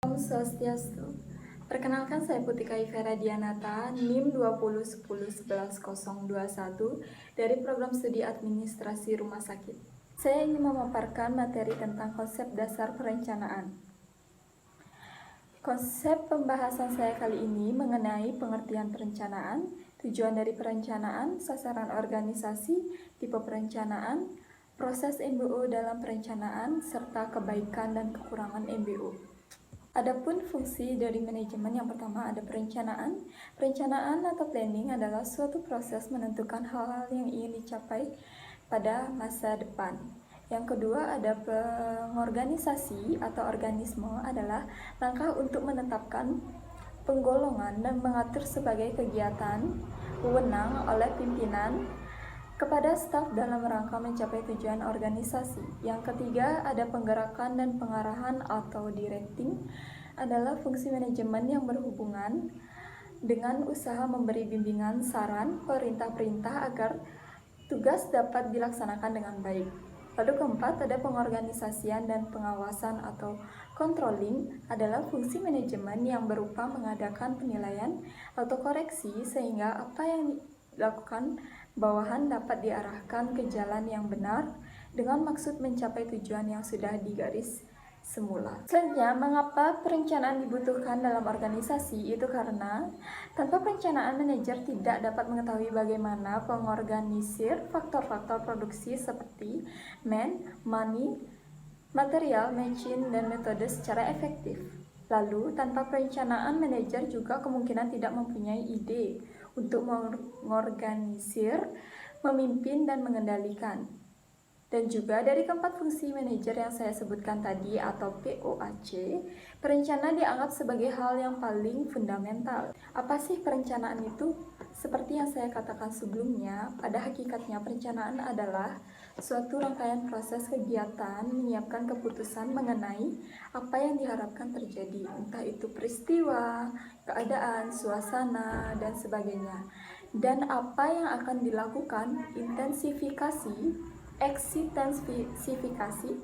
Om Swastiastu. Perkenalkan, saya Putika Ivera Dianata, NIM 2010111021 dari Program Studi Administrasi Rumah Sakit. Saya ingin memaparkan materi tentang konsep dasar perencanaan. Konsep pembahasan saya kali ini mengenai pengertian perencanaan, tujuan dari perencanaan, sasaran organisasi, tipe perencanaan, proses MBO dalam perencanaan, serta kebaikan dan kekurangan MBO. Adapun fungsi dari manajemen, yang pertama ada perencanaan. Perencanaan atau planning adalah suatu proses menentukan hal-hal yang ingin dicapai pada masa depan. Yang kedua ada pengorganisasi atau organisme, adalah langkah untuk menetapkan penggolongan dan mengatur sebagai kegiatan wewenang oleh pimpinan kepada staf dalam rangka mencapai tujuan organisasi. Yang ketiga ada penggerakan dan pengarahan atau directing, adalah fungsi manajemen yang berhubungan dengan usaha memberi bimbingan, saran, perintah-perintah agar tugas dapat dilaksanakan dengan baik. Lalu keempat ada pengorganisasian dan pengawasan atau controlling, adalah fungsi manajemen yang berupa mengadakan penilaian atau koreksi sehingga apa yang dilakukan bawahan dapat diarahkan ke jalan yang benar dengan maksud mencapai tujuan yang sudah digaris semula. Selanjutnya, mengapa perencanaan dibutuhkan dalam organisasi? Itu karena tanpa perencanaan, manajer tidak dapat mengetahui bagaimana mengorganisir faktor-faktor produksi seperti money, material, machine, dan metode secara efektif. Lalu, tanpa perencanaan, manajer juga kemungkinan tidak mempunyai ide untuk mengorganisir, memimpin, dan mengendalikan. Dan juga dari keempat fungsi manajer yang saya sebutkan tadi atau POAC, perencanaan dianggap sebagai hal yang paling fundamental. Apa sih perencanaan itu? Seperti yang saya katakan sebelumnya, pada hakikatnya perencanaan adalah suatu rangkaian proses kegiatan menyiapkan keputusan mengenai apa yang diharapkan terjadi, entah itu peristiwa, keadaan, suasana, dan sebagainya. Dan apa yang akan dilakukan, ekstensifikasi,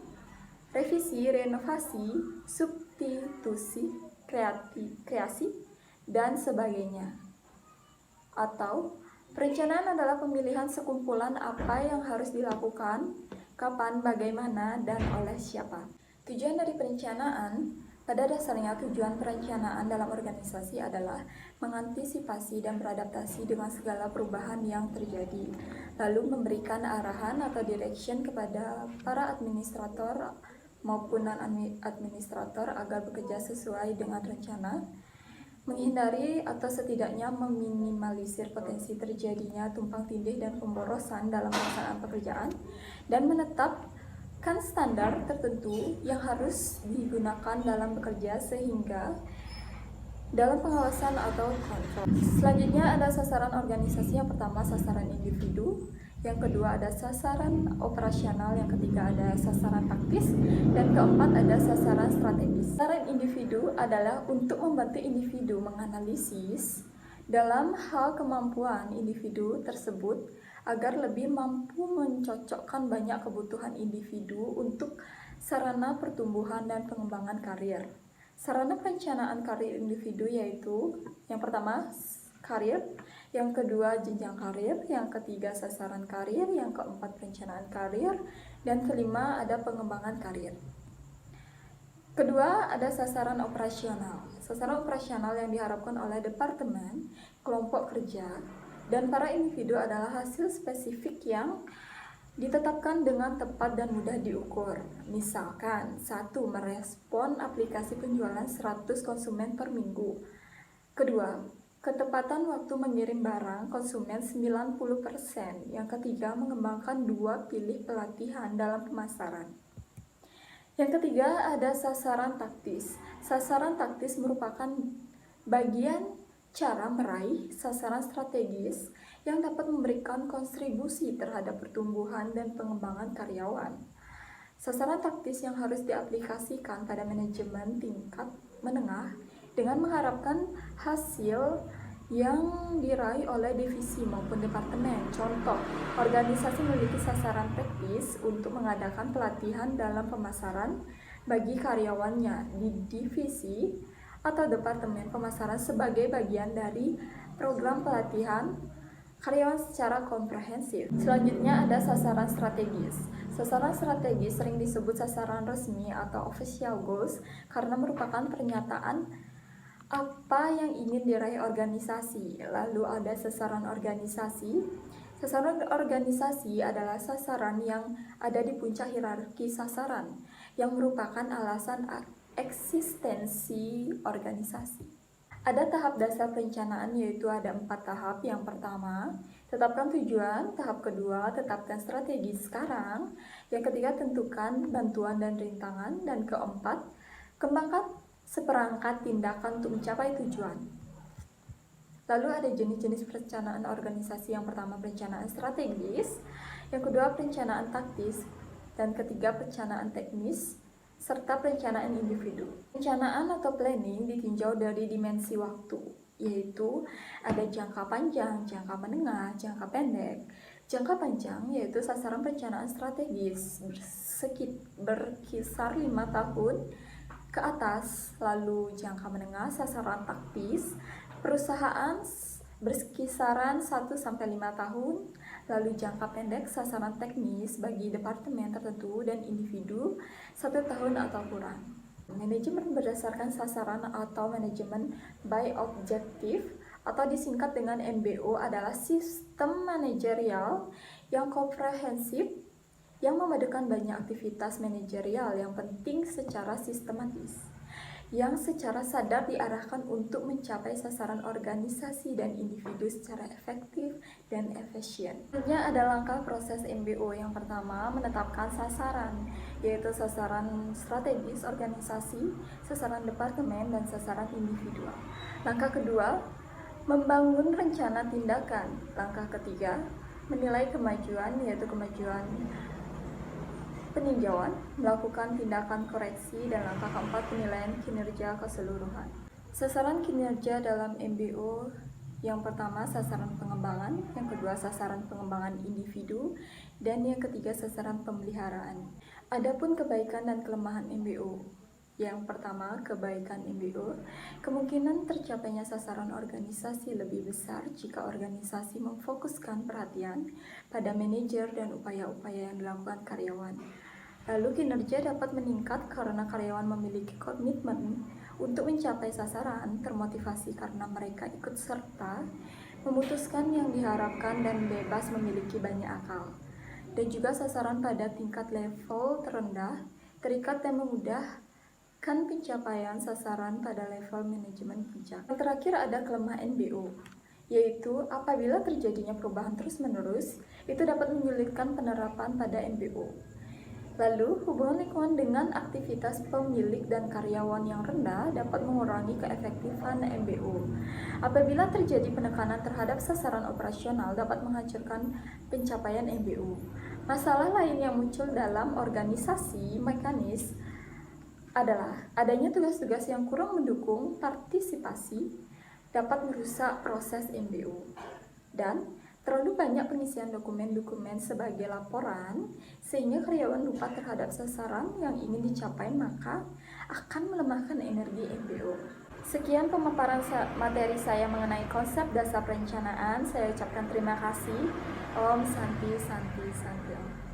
revisi, renovasi, substitusi, kreasi, dan sebagainya. Atau perencanaan adalah pemilihan sekumpulan apa yang harus dilakukan, kapan, bagaimana, dan oleh siapa. Tujuan dari perencanaan, pada dasarnya tujuan perencanaan dalam organisasi adalah mengantisipasi dan beradaptasi dengan segala perubahan yang terjadi, lalu memberikan arahan atau direction kepada para administrator maupun non-administrator agar bekerja sesuai dengan rencana, menghindari atau setidaknya meminimalisir potensi terjadinya tumpang tindih dan pemborosan dalam pelaksanaan pekerjaan, dan menetapkan standar tertentu yang harus digunakan dalam bekerja sehingga dalam pengawasan atau kontrol. Selanjutnya ada sasaran organisasi. Yang pertama sasaran individu, yang kedua ada sasaran operasional, yang ketiga ada sasaran taktis, dan keempat ada sasaran strategis. Sasaran individu adalah untuk membantu individu menganalisis dalam hal kemampuan individu tersebut agar lebih mampu mencocokkan banyak kebutuhan individu untuk sarana pertumbuhan dan pengembangan karir. Sarana perencanaan karir individu yaitu yang pertama karir, yang kedua jenjang karir, yang ketiga sasaran karir, yang keempat perencanaan karir, dan kelima ada pengembangan karir. Kedua ada sasaran operasional. Sasaran operasional yang diharapkan oleh departemen, kelompok kerja, dan para individu adalah hasil spesifik yang ditetapkan dengan tepat dan mudah diukur. Misalkan, 1. Merespon aplikasi penjualan 100 konsumen per minggu. Kedua, ketepatan waktu mengirim barang konsumen 90%. Yang ketiga, mengembangkan 2 pilih pelatihan dalam pemasaran. Yang ketiga, ada sasaran taktis. Sasaran taktis merupakan bagian cara meraih sasaran strategis yang dapat memberikan kontribusi terhadap pertumbuhan dan pengembangan karyawan. Sasaran taktis yang harus diaplikasikan pada manajemen tingkat menengah dengan mengharapkan hasil yang diraih oleh divisi maupun departemen. Contoh, organisasi memiliki sasaran taktis untuk mengadakan pelatihan dalam pemasaran bagi karyawannya di divisi atau departemen pemasaran sebagai bagian dari program pelatihan karyawan secara komprehensif. Selanjutnya ada sasaran strategis. Sasaran strategis sering disebut sasaran resmi atau official goals karena merupakan pernyataan apa yang ingin diraih organisasi. Lalu ada sasaran organisasi. Sasaran organisasi adalah sasaran yang ada di puncak hierarki sasaran, yang merupakan alasan eksistensi organisasi. Ada tahap dasar perencanaan, yaitu ada 4 tahap. Yang pertama, tetapkan tujuan. Tahap kedua, tetapkan strategi sekarang. Yang ketiga, tentukan bantuan dan rintangan. Dan keempat, kembangkan seperangkat tindakan untuk mencapai tujuan. Lalu ada jenis-jenis perencanaan organisasi. Yang pertama, perencanaan strategis. Yang kedua, perencanaan taktis. Dan ketiga, perencanaan teknis serta perencanaan individu. Perencanaan atau planning ditinjau dari dimensi waktu, yaitu ada jangka panjang, jangka menengah, jangka pendek. Jangka panjang yaitu sasaran perencanaan strategis berkisar 5 tahun ke atas. Lalu jangka menengah sasaran taktis perusahaan berkisaran 1-5 tahun. Lalu jangka pendek sasaran teknis bagi departemen tertentu dan individu 1 tahun atau kurang. Manajemen berdasarkan sasaran atau manajemen by objective atau disingkat dengan MBO adalah sistem manajerial yang komprehensif yang memadukan banyak aktivitas manajerial yang penting secara sistematis, yang secara sadar diarahkan untuk mencapai sasaran organisasi dan individu secara efektif dan efisien. Selanjutnya ada langkah proses MBO. Yang pertama, menetapkan sasaran, yaitu sasaran strategis organisasi, sasaran departemen, dan sasaran individual. Langkah kedua, membangun rencana tindakan. Langkah ketiga, menilai kemajuan, yaitu kemajuan peninjauan, melakukan tindakan koreksi, dan langkah keempat, penilaian kinerja keseluruhan. Sasaran kinerja dalam MBO, yang pertama sasaran pengembangan, yang kedua sasaran pengembangan individu, dan yang ketiga sasaran pemeliharaan. Adapun kebaikan dan kelemahan MBO. Yang pertama, kebaikan MBO. Kemungkinan tercapainya sasaran organisasi lebih besar jika organisasi memfokuskan perhatian pada manajer dan upaya-upaya yang dilakukan karyawan. Lalu kinerja dapat meningkat karena karyawan memiliki komitmen untuk mencapai sasaran, termotivasi karena mereka ikut serta, memutuskan yang diharapkan dan bebas memiliki banyak akal. Dan juga sasaran pada tingkat level terendah, terikat dan memudahkan pencapaian sasaran pada level manajemen puncak. Yang terakhir ada kelemahan MBO, yaitu apabila terjadinya perubahan terus-menerus, itu dapat menyulitkan penerapan pada MBO. Lalu, hubungan lingkungan dengan aktivitas pemilik dan karyawan yang rendah dapat mengurangi keefektifan MBO. Apabila terjadi penekanan terhadap sasaran operasional dapat menghancurkan pencapaian MBO. Masalah lain yang muncul dalam organisasi mekanis adalah adanya tugas-tugas yang kurang mendukung partisipasi dapat merusak proses MBO. Dan terlalu banyak pengisian dokumen-dokumen sebagai laporan, sehingga karyawan lupa terhadap sasaran yang ingin dicapai, maka akan melemahkan energi MBO. Sekian pemaparan materi saya mengenai konsep dasar perencanaan. Saya ucapkan terima kasih. Om Santi Santi Santi.